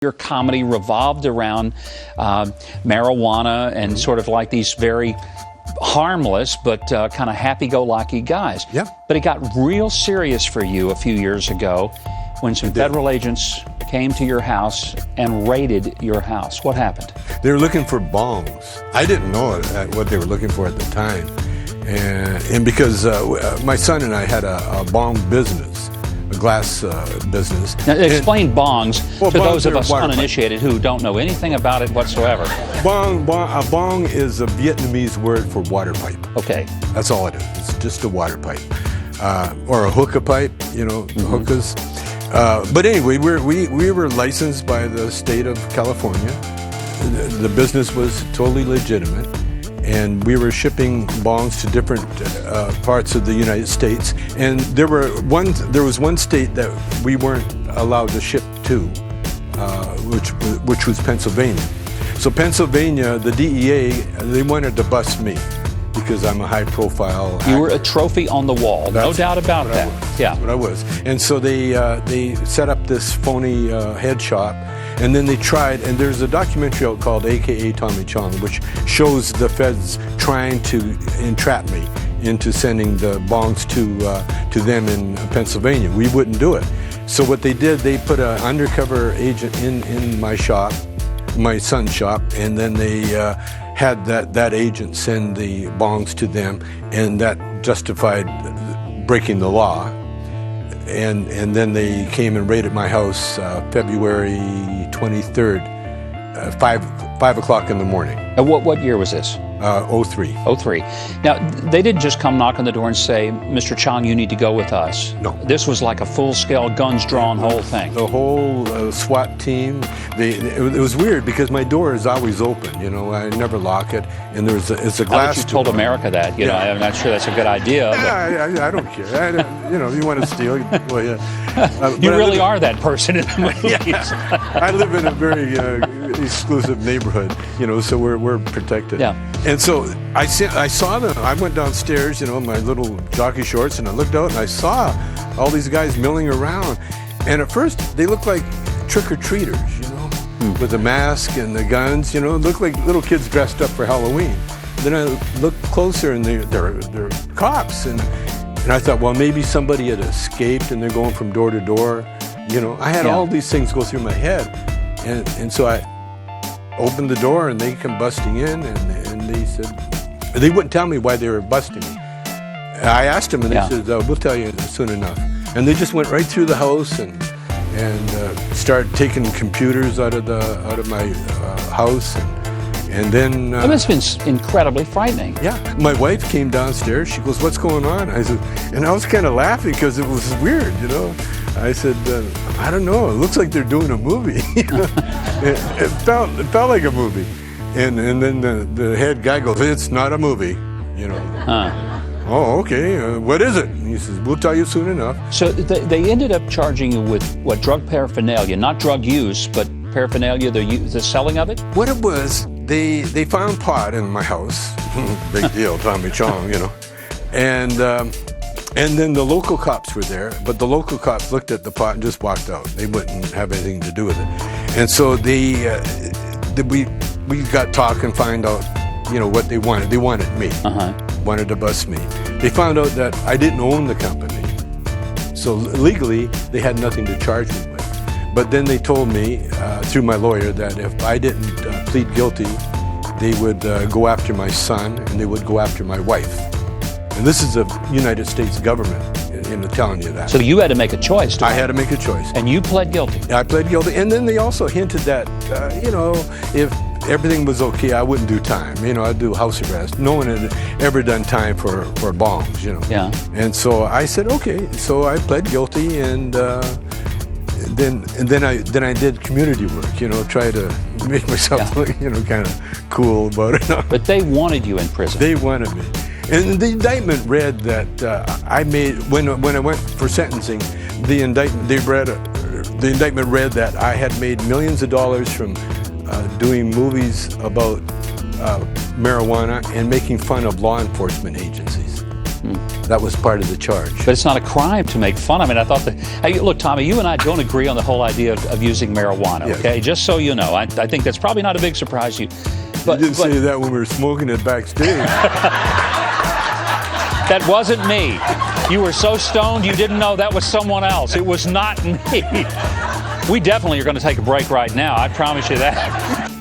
Your comedy revolved around marijuana and sort of like these very harmless but kind of happy-go-lucky guys. Yeah. But it got real serious for you a few years ago when some federal agents came to your house and raided your house. What happened? They were looking for bongs. I didn't know what they were looking for at the time. And because my son and I had a bong business, a glass business. Now, explain bongs to those of us water uninitiated who don't know anything about it whatsoever. A bong is a Vietnamese word for water pipe. Okay. That's all it is. It's just a water pipe. Or a hookah pipe, hookahs. But anyway, we were licensed by the state of California. The business was totally legitimate. And we were shipping bongs to different parts of the United States. And there was one state that we weren't allowed to ship to, which was Pennsylvania. So Pennsylvania, the DEA, they wanted to bust me because I'm a high-profile actor. You were a trophy on the wall, no doubt about that. Yeah, that's what I was. And so they set up this phony head shop. And then they tried, and there's a documentary out called AKA Tommy Chong, which shows the feds trying to entrap me into sending the bongs to them in Pennsylvania. We wouldn't do it. So what they did, they put an undercover agent in my shop, my son's shop, and then they had that agent send the bongs to them, and that justified breaking the law. And then they came and raided my house February 23rd, 5 o'clock in the morning. What year was this? 03. 03. Now, they didn't just come knock on the door and say, Mr. Chong, you need to go with us. No. This was like a full-scale, guns-drawn whole thing. The whole SWAT team. It was weird because my door is always open. I never lock it, and it's a glass You told door. America that. I'm not sure that's a good idea. But I don't care. You want to steal? Well, yeah. You really are that person in the movies. Yeah. I live in a very exclusive neighborhood, so we're protected. Yeah. And so I saw them. I went downstairs, in my little jockey shorts, and I looked out and I saw all these guys milling around. And at first, they looked like trick-or-treaters, with the mask and the guns, looked like little kids dressed up for Halloween. Then I looked closer, and they're cops. And I thought, well, maybe somebody had escaped, and they're going from door to door. I had all these things go through my head. And so I opened the door, and they come busting in, and they said, they wouldn't tell me why they were busting me. I asked them, and they said, we'll tell you soon enough. And they just went right through the house and started taking computers out of my house, and then. That must have been incredibly frightening. Yeah, my wife came downstairs. She goes, "What's going on?" I said, and I was kind of laughing because it was weird, I said, I don't know. It looks like they're doing a movie. It felt like a movie. And then the head guy goes, "It's not a movie," Oh, okay. What is it? And he says, "We'll tell you soon enough." So they ended up charging you with what, drug paraphernalia, not drug use, but paraphernalia, the selling of it? What it was, they found pot in my house. Big deal, Tommy Chong, And then the local cops were there, but the local cops looked at the pot and just walked out. They wouldn't have anything to do with it. And so we got talking, find out, what they wanted. They wanted me, wanted to bust me. They found out that I didn't own the company. So legally, they had nothing to charge me with. But then they told me, through my lawyer, that if I didn't plead guilty, they would go after my son and they would go after my wife. And this is the United States government, telling you that. So you had to make a choice. I had to make a choice. And you pled guilty. I pled guilty. And then they also hinted that, if everything was okay, I wouldn't do time. I'd do house arrest. No one had ever done time for bongs, Yeah. And so I said, okay. So I pled guilty, and then I did community work, try to make myself look, kind of cool about it. But they wanted you in prison. They wanted me. And the indictment read that I made, when I went for sentencing, the indictment read that I had made millions of dollars from doing movies about marijuana and making fun of law enforcement agencies. That was part of the charge. But it's not a crime to make fun. I mean, I thought that. Hey, look, Tommy, you and I don't agree on the whole idea of using marijuana. Yes. Okay, just so you know, I think that's probably not a big surprise to you. You didn't say that when we were smoking it backstage. That wasn't me. You were so stoned you didn't know that was someone else. It was not me. We definitely are going to take a break right now. I promise you that.